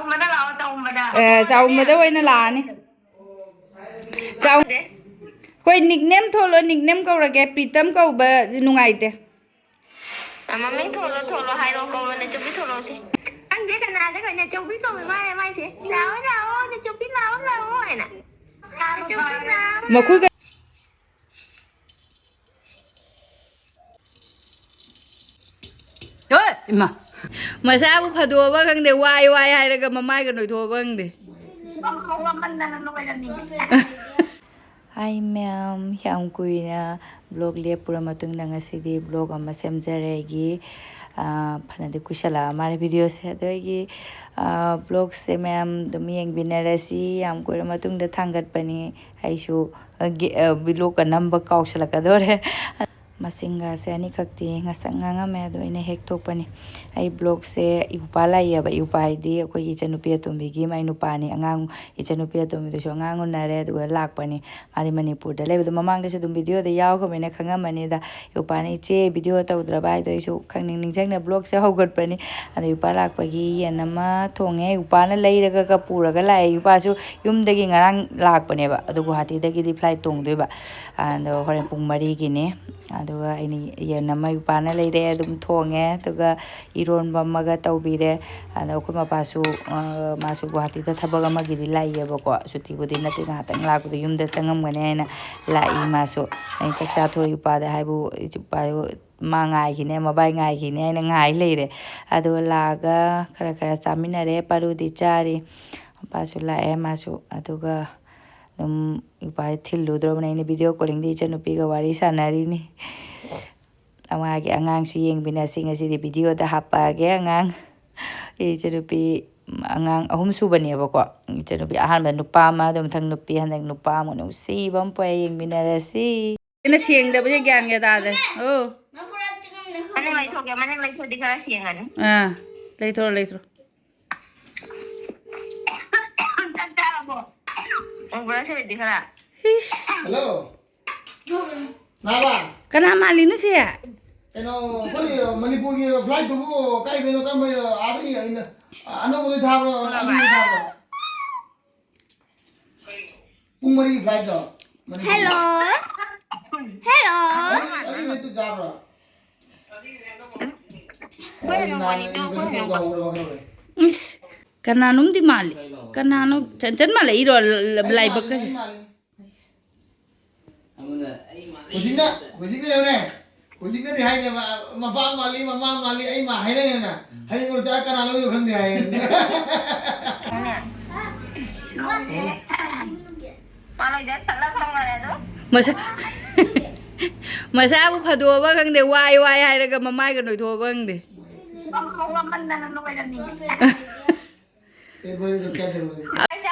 Wamanna lao Wamanna. Wamanna oina laani. Koi nickname tholo nickname kaurage Pritam kauba nungaite. Mami tholo hyro kaurane chupi tholo si. Anh biết là cái này chupi cầu mai mai chị. Lao chupi lao này nè. Chupi lao. Makul Ima. Masa aku phado ba kang de wai hai raga mamai ga noi tho bang de. Hi ma'am, yang kuina blog le pura matung nang asidi blog ama semjaregi phanade kushala mare video se doigi blog se ma'am dumi yang binarasi yang kuira matung da thangat pani aisu blog ka number kausala ka dore Masinga se ani kakti ngasanga me do ine hek topani ai blog se upala ya ba upai di ko gi chanupi atombi gi mai nu pani angang i chanupi atombi do angang unare do lak pani mari manipur da le do mamang de dum video da yaw ko mena khanga mani da upani che video ta udra bai do isu khangning ning jang na blog se hogot pani ade upala ko gi yanama thonge upana leiraga ka pura ga lai upa su yum de gi ngarang lak pani ba adu guhati da gi di flight tong do ba and horen pung mari gi ne aduga ini yanama upana leire dum thonge tuga iron bamaga tawbire ana ko mapasu masu guhati da thabaga magidi laiye bako suti budi nati na tang la ko yumda changam gane na lai masu ai chaksa tho upada haibu payo mangai gine mabai ngai gine na ngai leire adu laga khara chaminare parudi chari pasu la e masu aduga upai thillu drobna ini video calling di chanupi ga wari sanari ni amagi angang su yeng bina singa si di video da hapa ge angang e chanupi angang ahum su bani ba ko chanupi ahan ba nupa ma dum thang nupi han nupa mo no si bam pa yeng bina ra si ina sieng da ba gyan ga da de Mana ngai thok ya mana ngai thok di kara siengan. Leitro Berasa di kara. Hello. Naba. Kana malinu sih ya? Eno, koi Manipur ki flight tu kai deno kan mai adi ina ano boleh thabo adi thabo. Pumari flight do. Hello. Hello. Adi itu jabra. Kananum di mali. Kanano chan malai ro lai bakka. Kusinga ne. Kusinga di hai na mama mali ai ma hai na na. Hai ko jara kanalo yo khande hai. Palo ja sala khangare do. Masa aku phado ba kang de wai hai raga mamai ga noi tho bang de. Wamanna noire ni. Saya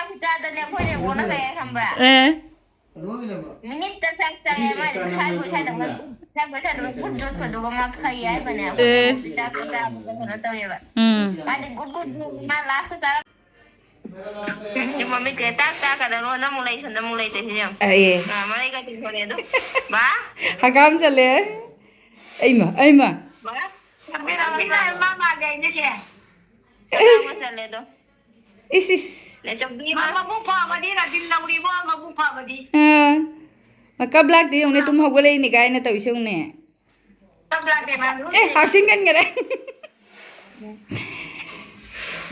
aku cakap dia pun dia boleh kayak hamba. Minit tak saya macam saya dengan pun jauh sudah banyak kaya mana. Cakap betul tahu ya pak. Ada Goood malas secara. Cuma mikir tak kadang orang mulai sudah mulai terhilang. Nah mereka tinggal itu. Bah. Hakam sale. Aima. Bah. Tapi nama mama ada ini sih. Kamu sale itu. Isis. Mama buka badi na dilang ribo mama buka badi. Maka black di yung ne tum hogole ni kaya na tahu isong ne. Tabla de malu. Acting kan ngere.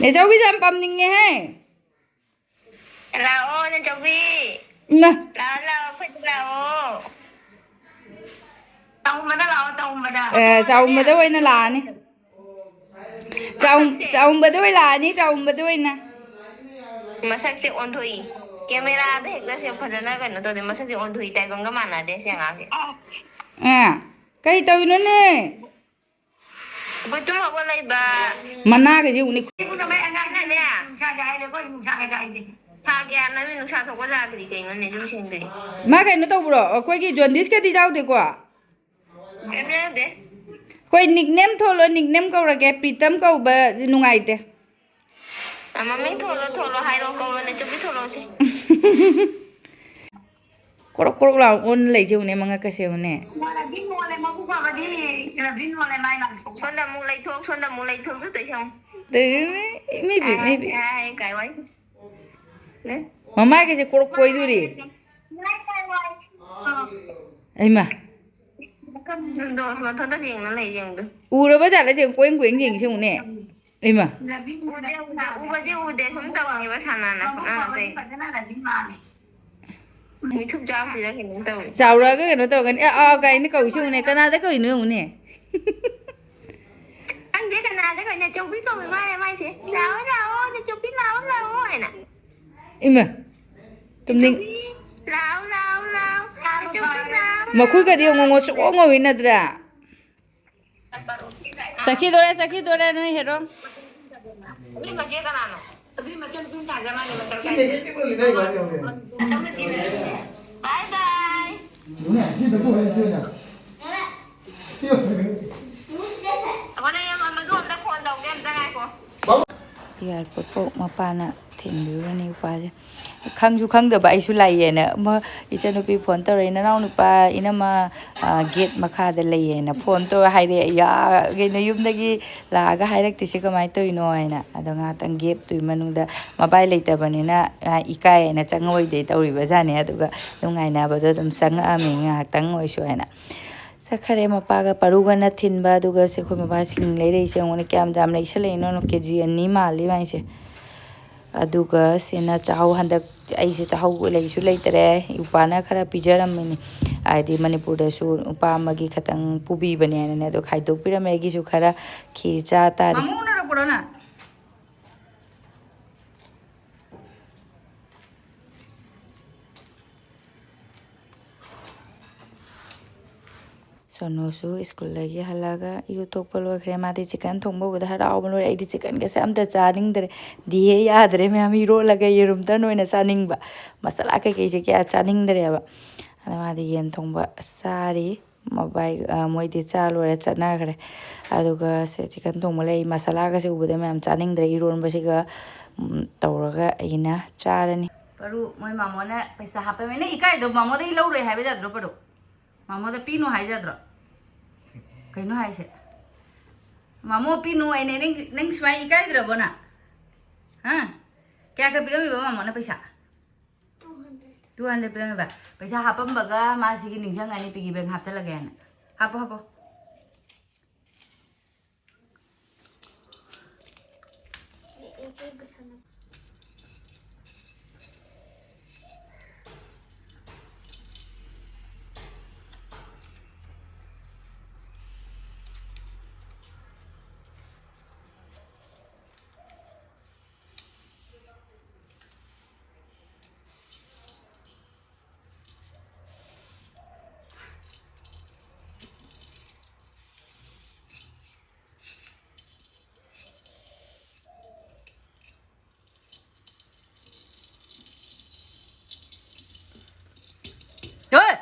Ne sawi jam pam ning nge hai. Lao na jawi. Nah. Lao kwet lao. Wamanna lao Wamanna. Wamanna oina laani. Wamanna oina laani Wamanna. Masak si ondoi. Kamera ada hektar si phajana kan to de masak si ondoi tai bangga mana de siang ake. Kai tahu ne. Betul apa lagi ba? Mana ke je unik. Ibu sampai anak ni ya. Saya ada kau ibu saya ni. Saya na mi nusa thok ja kri kai ngane jum sing de. Ma kai no to bro. Koi ki jondis ke di jaw de ko. Emre de. Koi nickname tholo nickname kau rage Pritam kau ba nungaite. Mami tholo hyro kaurane chupi tholo si. Korok la on lai je une manga ka se une. Mana bin mulai mabu pa badi. Kena bin mulai main langsung. Sonda mulai thok tu tai sang. maybe. Cái quay. Đấy. Mama cái gì cô quay đi đi. Em mà. Đồ mà thôi tất nhiên nó lấy gì được. Ura bây giờ là chuyện quên quên gì chứ nè. Em mà. Ude sống tao bằng cái sản này đấy. Mình chụp cho thì là cái mình tao. Chào rồi cái nó tao cái nó cầu chứ nè, cái nào cái nữa nè. Anh biết cái nào cái nhà chụp biết không mai chị. Nào nhà chụp biết nào này nè. Em mà. Tụi mình Lao chụp biết nào. mà khui cái điều ngồi xuống ngồi bên đó. Sakhi dore nó hết rồi. Nhưng mà chưa cái nào. Tapi macam tu tak zaman ni macam Sini kita boleh naik balik boleh. Bye bye. Đúng rồi, xin đừng có lên xưa nào. Còn đây mà mình gom đã phone đầu em ra ngay Bóng. Yar popo mapana thindu ni pa je khangju khangda ba isu lai ye na ma icha no pi phone to re na naw nu pa ina ma gate makha da lai ye na phone to hai re ya ge no yum da gi la ga hai rak ti se kamai to ino ai na ado nga tang gap tu manung da mobile lai ta bani na ikai na changoi de tauri ba ja ne adu ga ngai na ba do dum sang a mi nga tang oi shu ai na Sakare mapaga paruga na thinba duga se khoi maba sing le rei se ngone kyam jam le sele no no kg ani ma li mai se aduga sena chau handak ai se chau le su le tare upana khara pijaram ni aidi manipur da su upa magi khatang pubi bane ne do khai dok pira me gi su khara khir cha tare mamu na ro poro na Sonosu school lagi halaga iru tokpalo kremati chicken thongbo bada harau bano ai di chicken ke sam ta chaning dre die ya dre me ami ro laga yerum ta noina chaning ba masala ke ke kya chaning dre ba ana di yen thongba sari mobai moi di chalo re chana gre aduga se chicken thongmo lei masala ga se ubada me am chaning dre iron ba se ga tawraga ina charani paru moi mamona paisa hape me ne ikai do mamo dei lo re habe jadro paru mamo da pinu hai jadro Kay no hai se. Mamo pinu ai ne ning swai kai dra bona. Ha? Kya ka pilo mi ba mamo na paisa? 200 pilo mi ba. Paisa hapam baga ma sigi ning jang ani pigi bank hap chala gyan. Hapo.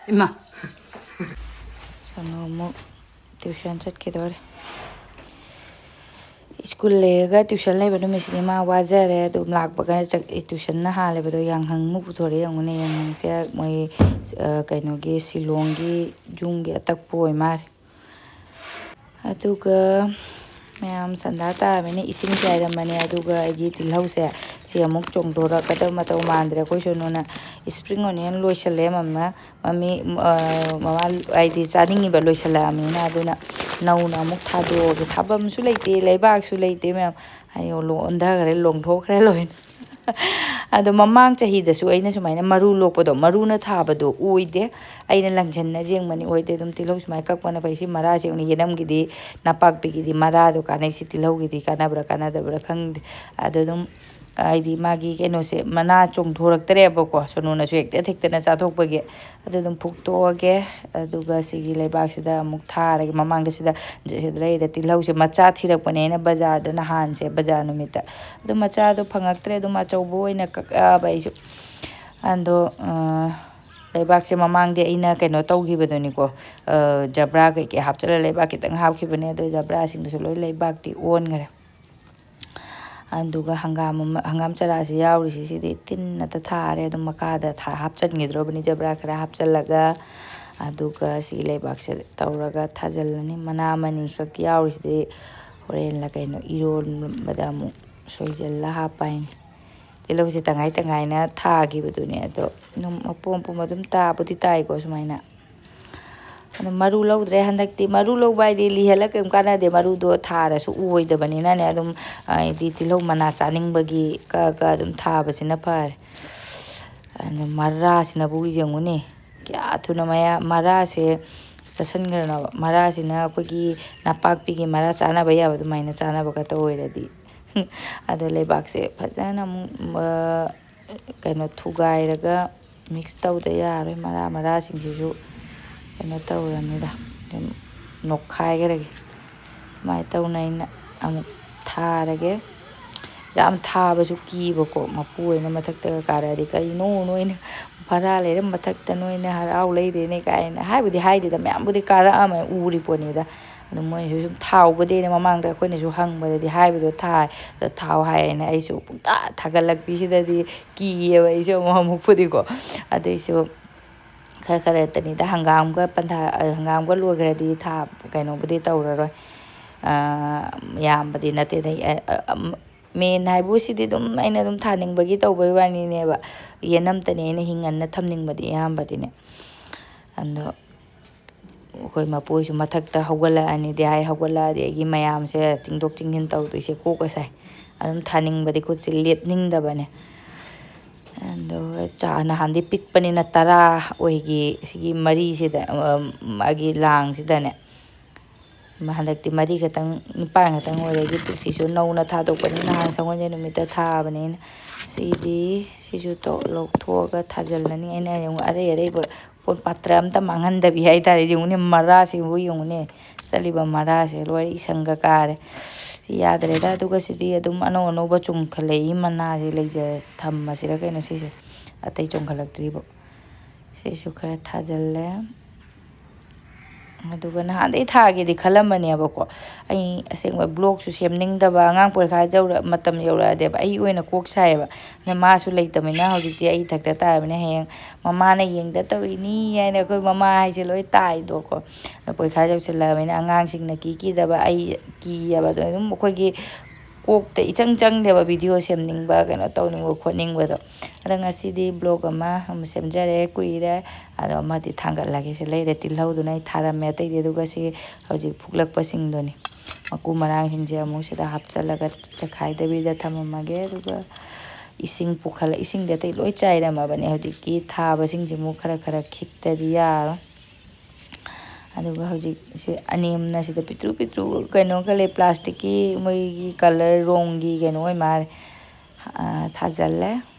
Imma. Sono mo tuition chat ke dore. School lega tuition le banu mesini ma wajare dum lak baga chak tuition na hale bado yang hang mu puthore yang ne yang se moi kaino ge silong gi jung ge atak poi mar. Aduga ma'am संदाता मैंने इसिंग चाय मने अदुगा गी तिलहौ से सी अमुक चोंगदोरा कदम मतौ मांद्रे कोइ सोनोना spring onion लोइसले मम्मा mummy mama आइदि चानिंगी बा लोइसला आमिना अदुना नौना अमुक थादो गे थाबम सु लेते लेबाक सु लेते मैम आयो लो अंधा गरे लोंथोखरे लोइन अदो ममांग चाहिदसु अइना सुमाइना मरु लोकपदो मरुना थाबदो उइदे अइना लंगजन्ना जेंगमनि ओइदे दुम तिलौ सुमाइ ककपना पैसि मरा जेंगनि येनमगिदि नापाकपिगिदि मरादो कानै सि तिलौगिदि कानाब्रा कानादब्रा खंदे अदो दुम आइदि मागी केनोसे मना चोंथोरक्तरेबको सोनोनासु हेक्ते थेक्तना चाथोकपगे अदो दुम फुक्तोगे अदुगा सिगि लेबाक्सिदा अमुक थारगे ममांगदसिदा जेदलेरे तिलौसे मचा थिरकपनेना बाजार दना हानसे बाजार नुमिता अदो मचादो फंगक्तरे दुम अचौबो ओइना ककाबाइसु अंदो लेबाक्से ममांगदे अइना केनो तौगिबदोनिको जब्रा के हापचला लेबाक कितंग हापखिबने अदो जब्रा सिंगदसु लोइ लेबाकति ओनगरे अंदुगा हंगाम चरासी यावरिसी सिदि तिन नता थारे अदुम मकादा था हापचनगिद्रोबनि जब्रा खरा हापचलगा अदुगा सि लेबाक से तौरगा थाजलनी मना मनी खक यावरिसिदि ꯍꯣꯔꯦꯟꯂ ꯀꯩꯅꯣ ꯏꯔꯣꯟꯕꯗ ꯑꯃꯨꯛ ꯁꯣꯏꯖꯜꯂ ꯍꯥꯞꯄ ꯍꯥꯏꯅꯤ ꯇꯤꯜꯍꯧꯁꯦ ꯇꯪꯉꯥꯏ ꯇꯪꯉꯥꯏꯅ ꯊꯥꯈꯤꯕꯗꯨꯅꯦ ꯑꯗꯣ ꯑꯗꯨꯝ ꯃꯄꯨꯝ ꯃꯄꯨꯝ ꯑꯗꯨꯝ ꯇꯥꯕꯨꯗꯤ ꯇꯥꯏꯀꯣ ꯁꯨꯃꯥꯏꯅ ꯑꯗꯣ ꯃꯔꯨ ꯂꯧꯗ꯭ꯔꯦ ꯍꯟꯗꯛꯇꯤ ꯃꯔꯨ ꯂꯧꯕ ꯍꯥꯏꯗꯤ ꯂꯤꯍꯜꯂꯒ ꯀꯩꯝ ꯀꯥꯟꯅꯗꯦ ꯃꯔꯨꯗꯣ ꯊꯥꯔꯁꯨ ꯎꯔꯣꯏꯗꯕꯅꯤꯅꯅꯦ ꯑꯗꯨꯝ ꯍꯥꯏꯗꯤ ꯇꯤꯜꯍꯧ ꯃꯅꯥ ꯆꯥꯅꯤꯡꯕꯒꯤ ꯀꯛꯑꯒ ꯑꯗꯨꯝ ꯊꯥꯕꯁꯤꯅ ꯐꯔꯦ ꯑꯗꯣ ꯃꯔꯥꯁꯤꯅꯕꯨ ꯌꯦꯡꯉꯨꯅꯦ ꯀꯌꯥ ꯊꯨꯅ ꯃꯔꯥꯁꯦ ꯆꯠꯁꯤꯟꯈ꯭ꯔꯅꯕ ꯃꯔꯥꯁꯤꯅ ꯑꯩꯈꯣꯏꯒꯤ ꯅꯄꯥꯛꯄꯤꯒꯤ ꯃꯔꯥ ꯆꯥꯅꯕ ꯌꯥꯕ ꯑꯗꯨꯃꯥꯏꯅ ꯆꯥꯅꯕ ꯈꯛꯇ ꯑꯣꯏꯔꯗꯤ ꯑꯗꯣ ꯂꯩꯕꯥꯛꯁꯦ ꯐꯖꯅ ꯑꯃꯨꯛ ꯀꯩꯅꯣ ꯊꯨꯒꯥꯏꯔꯒ ꯃꯤꯛꯁ ꯇꯧꯗ ꯌꯥꯔꯣꯏ ꯃꯔꯥꯁꯤꯡꯁꯤꯁꯨ ꯀꯩꯅꯣ ꯇꯧꯔꯅꯤꯗ ꯑꯗꯨꯝ ꯅꯣꯛꯈꯥꯏꯈ꯭ꯔꯒꯦ ꯁꯨꯃꯥꯏꯅ ꯇꯧꯅ ꯑꯩꯅ ꯑꯃꯨꯛ ꯊꯥꯔꯒꯦ ꯌꯥꯝ ꯊꯥꯕꯁꯨ ꯀꯤꯕꯀꯣ ꯃꯄꯨ ꯑꯣꯏꯅ ꯃꯊꯛꯇꯒ ꯀꯥꯔꯛꯑꯗꯤ ꯀꯔꯤꯅꯣ ꯅꯣꯏꯅ ꯚꯔꯥ ꯂꯩꯔ ꯃꯊꯛꯇ ꯅꯣꯏꯅ ꯍꯔꯥꯎ ꯂꯩꯔꯦꯅꯦ ꯀꯥꯏꯅ ꯍꯥꯏꯕꯨꯗꯤ ꯍꯥꯏꯗꯦꯗ ꯃꯌꯥꯝꯕꯨꯗꯤ ꯀꯥꯔꯛꯑꯝꯃꯦ ꯎꯔꯤ ꯄꯣꯠꯅꯤꯗ ꯑꯗꯨ ꯃꯣꯏꯅꯁꯨ ꯁꯨꯝ ꯊꯥꯎꯕꯗꯤꯅ ꯃꯃꯥꯡꯗ ꯑꯩꯈꯣꯏꯅꯁꯨ ꯍꯪꯕꯗꯗꯤ ꯍꯥꯏꯕꯗꯣ ꯊꯥꯏ ꯑꯗꯣ ꯊꯥꯎ ꯍꯥꯏꯌꯦꯅ ꯑꯩꯁꯨ ꯄꯨꯡꯊꯥ ꯊꯥꯒꯠꯂꯛꯄꯤꯁꯤꯗꯗꯤ ꯀꯤꯌꯦꯕ ꯑꯩꯁꯨ ꯑꯃꯨꯛꯄꯨꯗꯤꯀꯣ ꯑꯗꯨꯏꯁꯨ ꯈꯔ ꯈꯔꯇꯅꯤꯗ ꯍꯪꯒꯥꯝꯒ ꯂꯣꯏꯈ꯭ꯔꯗꯤ ꯀꯩꯅꯣꯕꯨꯗꯤ ꯇꯧꯔꯔꯣꯏ ꯌꯥꯝꯕꯗꯤ ꯅꯠꯇꯦꯗ ꯃꯦꯟ ꯍꯥꯏꯕꯨ ꯁꯤꯗꯤ ꯑꯗꯨꯝ ꯑꯩꯅ ꯑꯗꯨꯝ ꯊꯥꯅꯤꯡꯕꯒꯤ ꯇꯧꯕꯩ ꯋꯥꯅꯤꯅꯦꯕ ꯌꯦꯅꯝꯇꯅꯤ ꯑꯩꯅ ꯍꯤꯡꯍꯟꯅ ꯊꯝꯅꯤꯡꯕꯗꯤ ꯑꯌꯥꯝꯕꯗꯤꯅꯦ ꯑꯗꯣ ꯑꯩꯈꯣꯏ ꯃꯄꯨꯁꯨ ꯃꯊꯛꯇ ꯍꯧꯒꯠꯂꯛꯑꯅꯤꯗꯤ ꯍꯧꯒꯠꯂꯛꯑꯗꯤ ꯑꯩꯒꯤ ꯃꯌꯥꯝꯁꯦ ꯆꯤꯡꯊꯣꯛ ꯆꯤꯡꯁꯤꯟ ꯇꯧꯗꯣꯏꯁꯦ ꯀꯣꯛꯀ ꯁꯥꯏ ꯑꯗꯨꯝ ꯊꯥꯅꯤꯡꯕꯗꯤ ꯈꯨꯠꯁꯦ ꯂꯦꯞꯅꯤꯡꯗꯕꯅꯦ ꯑꯗꯣ ꯅꯍꯥꯟꯗꯤ ꯄꯤꯛꯄꯅꯤꯅ 10 ꯑꯣꯏꯒꯤ ꯁꯤꯒꯤ ꯃꯔꯤꯁꯤꯗ ꯃꯥꯒꯤ ꯂꯥꯡꯁꯤꯗꯅꯦ ꯍꯟꯗꯛꯇꯤ 4 ꯈꯛꯇꯪ 9 ꯈꯛꯇꯪ ꯑꯣꯏꯔꯦꯒꯤ ꯇꯨꯜꯁꯤꯁꯨ ꯅꯧꯅ ꯊꯥꯗꯣꯛꯄꯅꯤ ꯅꯍꯥꯟ ꯁꯒꯣꯜꯁꯦꯟ ꯅꯨꯃꯤꯠꯇ ꯊꯥꯕꯅꯤꯅ ꯁꯤꯁꯨ ꯂꯧꯊꯣꯛꯑꯒ ꯊꯥꯖꯤꯜꯂꯅꯤ ꯑꯩꯅ ꯌꯦꯡꯉꯨ ꯑꯔꯩꯕ ꯄꯣꯠ ꯄꯥꯇ꯭ꯔ ꯑꯝꯇ ꯃꯥꯡꯍꯟꯗꯕꯤ ꯍꯥꯏꯇꯥꯔꯦ ꯌꯦꯡꯉꯨꯅꯦ ꯃꯔꯥꯁꯤꯕꯨ ꯌꯦꯡꯉꯨꯅꯦ ꯆꯠꯂꯤꯕ ꯃꯔꯥꯁꯦ ꯂꯣꯏꯅ ꯏꯁꯪꯒ ꯀꯥꯔꯦ ꯁꯤ ꯌꯥꯗ꯭ꯔꯦꯗ ꯑꯗꯨꯒ ꯁꯤꯗꯤ ꯑꯗꯨꯝ ꯑꯅꯧꯕ ꯆꯣꯡꯈꯠꯂꯛꯏ ꯃꯅꯥꯁꯦ ꯂꯩꯖꯔꯦ ꯊꯝꯃꯁꯤꯔ ꯀꯩꯅꯣ ꯁꯤꯁꯦ ꯑꯇꯩ ꯆꯣꯡꯈꯠꯂꯛꯇ꯭ꯔꯤꯕ ꯁꯤꯁꯨ ꯈꯔ ꯊꯥꯖꯤꯜꯂꯦ ꯑꯗꯨꯒ ꯅꯍꯥꯟꯗꯩ ꯊꯥꯒꯦꯗꯤ ꯈꯜꯂꯝꯕꯅꯦꯕꯀꯣ ꯑꯩ ꯑꯁꯦꯡꯕ ꯕ꯭ꯂꯣꯛꯁꯨ ꯁꯦꯝꯅꯤꯡꯗꯕ ꯑꯉꯥꯡ ꯄꯣꯔꯤꯈꯥ ꯃꯇꯝ ꯌꯧꯔꯛꯑꯗꯦꯕ ꯑꯩ ꯑꯣꯏꯅ ꯀꯣꯛ ꯁꯥꯏꯌꯦꯕ ꯃꯥꯁꯨ ꯂꯩꯇꯕꯅꯤꯅ ꯍꯧꯖꯤꯛꯇꯤ ꯑꯩ ꯏꯊꯛꯇ ꯇꯥꯔꯕꯅꯤꯅ ꯍꯌꯦꯡ ꯃꯃꯥꯅ ꯌꯦꯡꯗ ꯇꯧꯏꯅꯤ ꯍꯥꯏꯅ ꯑꯩꯈꯣই ꯃꯃꯥ ꯍꯥꯏꯁꯦ ꯂꯣꯏ ꯇꯥꯏꯗꯣꯀꯣ ꯄꯣꯔꯤꯈꯥ ꯌꯧꯁꯤꯜꯂꯛꯑꯕꯅꯤꯅ ꯑꯉꯥꯡꯁꯤꯡꯅ ꯀꯤꯗꯕ ꯑꯩ ꯀꯤꯌꯦꯕ ꯑꯗꯣ ꯑꯗꯨꯝ ꯑꯩꯈꯣꯏꯒꯤ ꯀꯣꯛꯇ ꯏꯆꯪ ꯆꯪꯗꯦꯕ ꯚꯤꯗꯤꯑꯣ ꯁꯦꯝꯅꯤꯡꯕ ꯀꯩꯅꯣ ꯇꯧꯅꯤꯡꯕ ꯈꯣꯠꯅꯤꯡꯕꯗꯣ ꯑꯗꯣ ꯉꯁꯤꯗꯤ ꯕ꯭ꯂꯣꯛ ꯑꯃ ꯁꯦꯝꯖꯔꯦ ꯀꯨꯏꯔꯦ ꯑꯗꯣ ꯑꯃꯗꯤ ꯊꯥꯡꯒꯠꯂꯒꯦ ꯁꯤ ꯂꯩꯔꯦ ꯇꯤꯜꯍꯧꯗꯨꯅ ꯑꯩ ꯊꯥꯔꯝꯃꯦ ꯑꯇꯩꯗꯤ ꯑꯗꯨꯒ ꯁꯤ ꯍꯧꯖꯤꯛ ꯐꯨꯛꯂꯛꯄꯁꯤꯡꯗꯨꯅꯤ ꯃꯀꯨ ꯃꯔꯥꯡꯁꯤꯡꯁꯦ ꯑꯃꯨꯛ ꯁꯤꯗ ꯍꯥꯞꯆꯤꯜꯂꯒ ꯆꯈꯥꯏꯗꯕꯤꯗ ꯊꯝꯃꯝꯃꯒꯦ ꯑꯗꯨꯒ ꯏꯁꯤꯡꯗꯤ ꯑꯇꯩ ꯂꯣꯏ ꯆꯥꯏꯔꯝꯃꯕꯅꯦ ꯍꯧꯖꯤꯛꯀꯤ ꯊꯥꯕꯁꯤꯡꯁꯤ ꯑꯃꯨꯛ ꯈꯔ ꯈꯤꯛꯇꯗꯤ ꯌꯥꯔꯣꯏ ꯑꯗꯨꯒ ꯍꯧꯖꯤꯛꯁꯦ ꯑꯅꯦꯝꯅ ꯁꯤꯗ ꯄꯤꯇ꯭ꯔꯨ ꯀꯩꯅꯣꯒ ꯂꯩ ꯄ꯭ꯂꯥꯁꯇꯤꯛꯀꯤ ꯃꯣꯏꯒꯤ ꯀꯂꯔ ꯔꯣꯡꯒꯤ ꯀꯩꯅꯣ ꯑꯣꯏ ꯃꯥꯜꯂꯦ ꯊꯥꯖꯤꯜꯂꯦ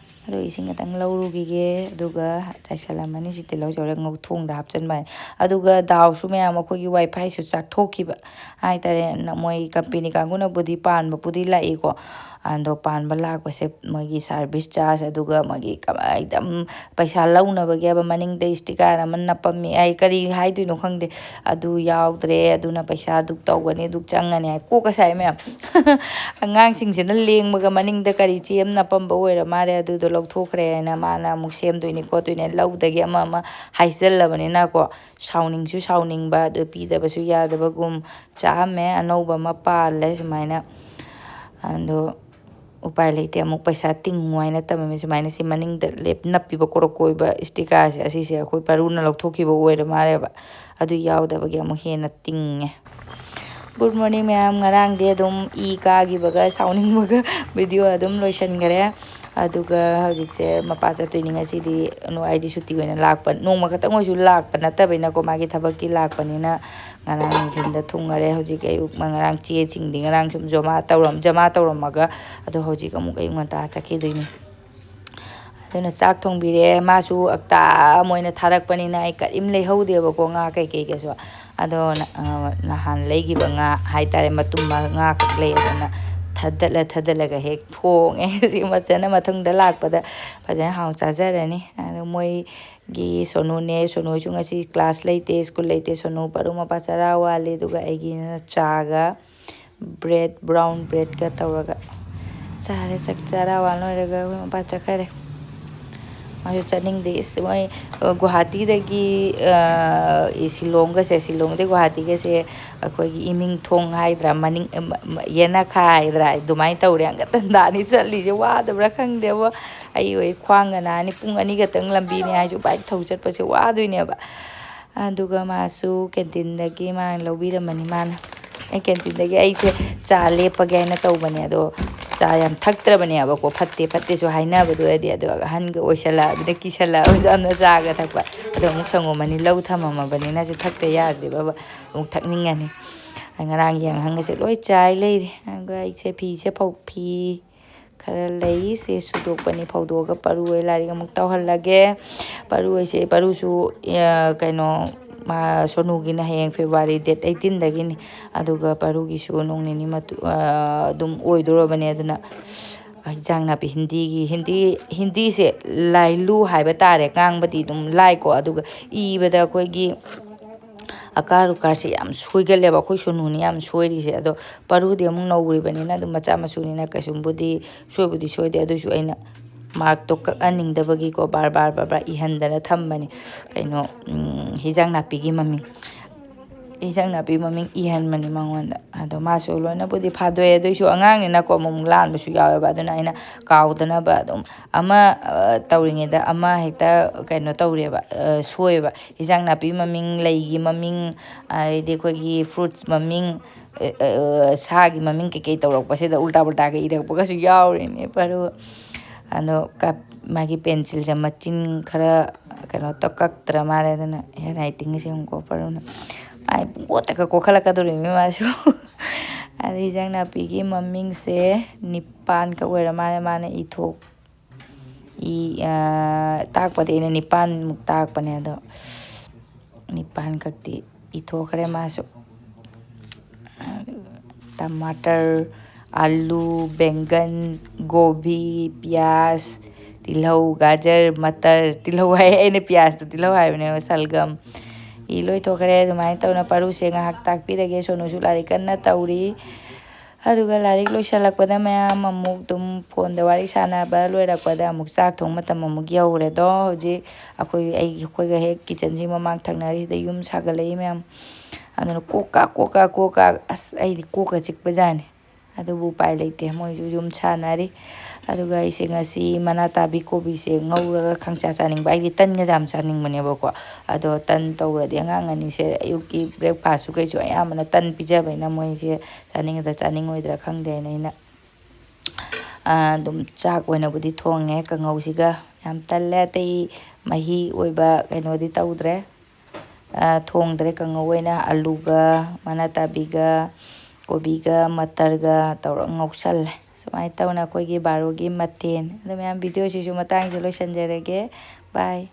ꯑꯗꯨ ꯏꯁꯤꯡ ꯈꯤꯇꯪ ꯂꯧꯔꯨꯈꯤꯒꯦ ꯑꯗꯨꯒ ꯆꯥꯏꯁꯜꯂꯝꯃꯅꯤ ꯁꯤ ꯇꯤꯜꯍꯧ ꯆꯧꯔ ꯊꯣꯡꯗ ꯍꯥꯞꯆꯤꯟꯕ ꯑꯗꯨꯒ ꯗꯥꯎꯁꯨ ꯃꯌꯥꯝ ꯑꯩꯈꯣꯏꯒꯤ ꯋꯥꯏꯐꯥꯏꯁꯨ ꯆꯥꯛꯊꯣꯛꯈꯤꯕ ꯍꯥꯏꯇꯥꯔꯦ ꯃꯣꯏ ꯀꯝꯄꯦꯅꯤ ꯀꯥꯡꯕꯨꯅꯕꯨꯗꯤ ꯄꯥꯟꯕꯕꯨꯗꯤ ꯂꯥꯛꯏꯀꯣ ꯑꯗꯣ ꯄꯥꯟꯕ ꯂꯥꯛꯄꯁꯦ ꯃꯣꯏꯒꯤ ꯁꯥꯔꯚꯤꯁ ꯆꯥꯔꯖ ꯑꯗꯨꯒ ꯃꯣꯏꯒꯤ ꯑꯗꯨꯝ ꯄꯩꯁా ꯂꯧꯅꯕꯒꯤ ꯍꯥꯏꯕ ꯃꯅꯤꯡꯗ ꯏꯁꯇꯤꯀꯥꯔ ꯑꯃ ꯅꯞꯄꯝꯃꯤ ꯑꯩ ꯀꯔꯤ ꯍꯥꯏꯗꯣꯏꯅꯣ ꯈꯪꯗꯦ ꯑꯗꯨ ꯌꯥꯎꯗ꯭ꯔꯦ ꯑꯗꯨꯅ ꯄꯩꯁꯥ ꯑꯗꯨꯛ ꯇꯧꯒꯅꯤ ꯑꯗꯨꯛ ꯆꯪꯒꯅꯤ ꯍꯥꯏ ꯀꯣꯛꯀ ꯁꯥꯏ ꯃꯌꯥꯝ ꯑꯉꯥꯡꯁꯤꯡꯁꯤꯅ ꯂꯦꯡꯕꯒ ꯃꯅꯤꯡꯗ ꯀꯔꯤ ꯆꯦ ꯑꯃ ꯅꯞꯄꯝꯕ ꯑꯣꯏꯔ ꯃꯥꯜꯂꯦ ꯑꯗꯨꯗꯣ ꯂꯧꯊꯣꯛꯈ꯭ꯔꯦ ꯍꯥꯏꯅ ꯃꯥꯅ ꯑꯃꯨꯛ ꯁꯦꯝꯗꯣꯏꯅꯤ ꯈꯣꯠꯇꯣꯏꯅꯤ ꯂꯧꯗꯒꯤ ꯑꯃ ꯍꯥꯏꯖꯤꯜꯂꯕꯅꯤꯅꯀꯣ ꯁꯥꯎꯅꯤꯡꯕ ꯑꯗꯨ ꯄꯤꯗꯕꯁꯨ ꯌꯥꯗꯕꯒꯨꯝ ꯆꯥꯛꯑꯝꯃꯦ ꯑꯅꯧꯕ ꯑꯃ ꯄꯥꯜꯂꯦ ꯁꯨꯃꯥꯏꯅ ꯑꯗꯣ ꯎꯄꯥꯏ ꯂꯩꯇꯦ ꯑꯃꯨꯛ ꯄꯩꯁా ꯇꯤꯡꯉꯨ ꯍꯥꯏꯅ ꯇꯝꯃꯝꯃꯤ ꯁꯨꯃꯥꯏꯅ ꯁꯤ ꯃꯅꯤꯡꯗ ꯅꯞꯄꯤꯕ ꯀꯣꯔꯛꯀꯣꯏꯕ ꯏꯁꯇꯤꯀꯥꯔꯁꯦ ꯑꯁꯤꯁꯦ ꯑꯩꯈꯣꯏ ꯄꯔꯨꯅ ꯂꯧꯊꯣꯛꯈꯤꯕ ꯑꯣꯏꯔ ꯃꯥꯜꯂꯦꯕ ꯑꯗꯨ ꯌꯥꯎꯗꯕꯒꯤ ꯑꯃꯨꯛ ꯍꯦꯟꯅ ꯇꯤꯡꯉꯦ ꯒꯨꯗ ꯃꯣꯔꯅꯤꯡ ꯃꯌꯥꯝ ꯉꯔꯥꯡꯗꯤ ꯑꯗꯨꯝ ꯀꯥꯈꯤꯕꯒ ꯁꯥꯎꯅꯤꯡꯕꯒ ꯚꯤꯗꯤꯑꯣ ꯑꯗꯨꯝ ꯂꯣꯏꯁꯤꯟꯈꯔꯦ ꯑꯗꯨꯒ ꯍꯧꯖꯤꯛꯁꯦ ꯃꯄꯥ ꯆꯠꯇꯣꯏꯅꯤ ꯉꯁꯤꯗꯤ ꯑꯩꯗꯤ ꯁꯨꯇꯤ ꯑꯣꯏꯅ ꯂꯥꯛꯄ ꯅꯣꯡꯃ ꯈꯛꯇꯪ ꯑꯣꯏꯁꯨ ꯂꯥꯛꯄ ꯅꯠꯇꯕꯅꯤꯅꯀꯣ ꯃꯥꯒꯤ ꯊꯕꯛꯀꯤ ꯂꯥꯛꯄꯅꯤꯅ ꯉꯔꯥꯡ ꯅꯨꯡꯊꯤꯟꯗ ꯊꯨꯡꯉꯔꯦ ꯍꯧꯖꯤꯛ ꯑꯌꯨꯛ ꯉꯔꯥꯡ ꯆꯦꯁꯤꯡꯗꯤ ꯉꯔꯥꯡ ꯁꯨꯝ ꯖꯃꯥ ꯇꯧꯔꯝꯃꯒ ꯑꯗꯣ ꯍꯧꯖꯤꯛ ꯑꯃꯨꯛ ꯑꯌꯨꯛ ꯉꯟꯇꯥ ꯆꯠꯈꯤꯗꯣꯏꯅꯤ ꯑꯗꯨꯅ ꯆꯥꯛ ꯊꯣꯡꯕꯤꯔꯦ ꯃꯥꯁꯨ ꯑꯛꯇꯥ ꯑꯃ ꯑꯣꯏꯅ ꯊꯥꯔꯛꯄꯅꯤꯅ ꯑꯩ ꯀꯔꯤꯝ ꯂꯩꯍꯧꯗꯦꯕꯀꯣ ꯉꯥ ꯀꯩꯀꯩꯒꯁꯨ ꯑꯗꯣ ꯅꯍꯥꯟ ꯂꯩꯈꯤꯕ ꯉꯥ ꯍꯥꯏꯇꯥꯔꯦ ꯃꯇꯨꯝ ꯉꯥꯈꯛ ꯂꯩ ꯑꯗꯨꯅ ꯊꯥꯗꯠꯂꯒ ꯍꯦꯛ ꯊꯣꯡꯉꯦ ꯁꯤ ꯃꯆꯟꯅ ꯃꯊꯪꯗ ꯂꯥꯛꯄꯗ ꯐꯖꯅ ꯍꯥꯎ ꯆꯥꯖꯔꯅꯤ ꯑꯗꯣ ꯃꯣꯏꯒꯤ ꯁꯣꯅꯨꯁꯨ ꯉꯁꯤ ꯀ꯭ꯂꯥꯁ ꯂꯩꯇꯦ ꯁ꯭ꯀꯨꯜ ꯂꯩꯇꯦ ꯁꯣꯅꯨ ꯄꯔꯨ ꯃꯄꯥ ꯆꯔꯥ ꯋꯥꯠꯂꯤ ꯑꯗꯨꯒ ꯑꯩꯒꯤꯅ ꯆꯥꯒ ꯕ꯭ꯔꯥꯎꯟ ꯕ꯭ꯔꯦꯗꯀ ꯇꯧꯔꯒ ꯆꯥꯔꯦ ꯆꯥꯛ ꯆꯔꯥ ꯋꯥꯟ ꯂꯣꯏꯔꯒ ꯑꯩꯈꯣꯏ ꯃꯄꯥ ꯆꯠꯈꯔꯦ masu chaning de moi Guwahati dagi Shillongase Shillongde Guwahati gase akoi iming thong haidra maning yena khaidra dumai tawre anga tandani chatli je wadabra khangdeba ai oi khwangana ni pung ani gatang lambi ni haisu bike thau chatpa se waduineba aduga masu canteen dagi ma lobiramani mana canteen dagi ai se cha lepage aina tawbani ado cha yam thaktrabani aba ko fatte fatte so haina badu adi ado han ga oisala bida kisala amna cha ga thakpa ado muk sangomani lau thamama bani na se thakte yadre baba muk thakningani ngarang yang hang se loi chai leire ga ai se phi se phau phi khara lei se sudok pani phaudo ga paru ai lari ga muk tawhallage paru se paru su kaino ma sonu gi na heng February date 18 dagi ni aduga paru gi su nong ni matu dum oidoro bane aduna jang na pi hindi se lailu haiba tare kang bati dum lai ko aduga I bada koi gi akaru karsi am soigale ba koi sonu ni am soiri se ado paru de amung noguri bani na dum macha masuni na kasumbudi soibudi soide adu su aina mark to kak aning da bagi ko bar ihandana thambani kaino hijang napi gi maming hijang napi maming ihan mani mangonda ado maso loina budi phadoe ado su angang ni na ko mum lan bu su yawe ba duna aina kaudana ba dum ama tawringe da ama hekta kaino tawre ba soe ba hijang napi maming lei gi maming ai de ko gi fruits maming sagi maming ke tawrak pa se da ulta ga irak pa su yaure ni paru ano kap magi pencil sa machin khara kano tokak tramare dana writing se ko paruna ai bota ka ko khala ka dori mi masu ari jang na pigi maming se nipan ka wera mane ithok takpa de nipan muk takpa ne do nipan kakti ithok re masu टमाटर आलू बैंगन गोभी प्याज तिलहौ गाजर मटर तिलहौ है प्याज तो तिलहौ है सलगम ई लोई थोखरे दुमाई तौना पारू से ngahak takpirage sonusu larik kanna tauri aduga larik loisalakpada mayam amuk dum phone da wari sanaba loirakpada amuk chak thong matam amuk yaure do hoji akoi ai khoi ga hek kitchen ji mamang thangnari da yum sagalei mayam aduna koka as ai koka chikpa jani adubu pai leite moi ju yum chanari aduga ise ngasi mana tabi kobi se ngauraga khangcha chaning bai tan ga jam chaning mane ba ko ado tan tawradi angang ani se ayuki breakfast su kai su ayamana tan pija baina moi se chaning oidra khangde naina dum chak oina budi thonge ka ngausiga yam talle tei mahi oiba kainodi tawdre thongdre ka ngawaina aluga mana tabiga kobiga matarga tawra ngausal sumai tawna koigi barogi maten adum yam video sisu matang jelo sanjarege bye